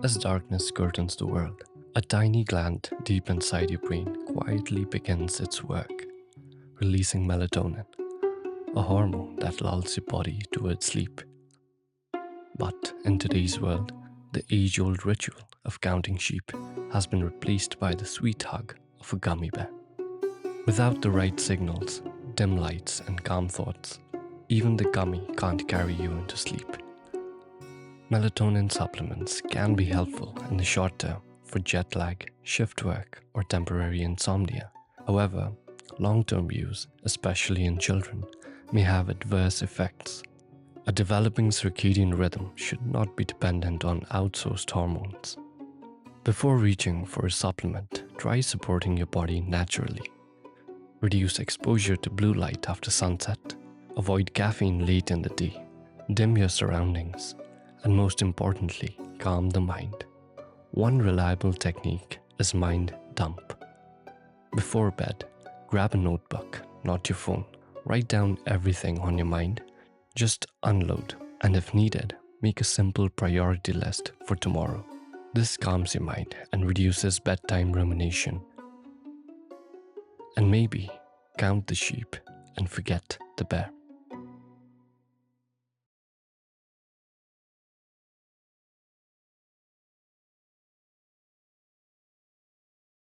As darkness curtains the world, a tiny gland deep inside your brain quietly begins its work, releasing melatonin, a hormone that lulls your body towards sleep. But in today's world, the age-old ritual of counting sheep has been replaced by the sweet hug of a gummy bear. Without the right signals, dim lights, and calm thoughts, even the gummy can't carry you into sleep. Melatonin supplements can be helpful in the short term for jet lag, shift work, or temporary insomnia. However, long-term use, especially in children, may have adverse effects. A developing circadian rhythm should not be dependent on outsourced hormones. Before reaching for a supplement, try supporting your body naturally. Reduce exposure to blue light after sunset, avoid caffeine late in the day, dim your surroundings, and most importantly, calm the mind. One reliable technique is mind dump. Before bed, grab a notebook, not your phone. Write down everything on your mind. Just unload, and if needed, make a simple priority list for tomorrow. This calms your mind and reduces bedtime rumination. And maybe count the sheep and forget the bear.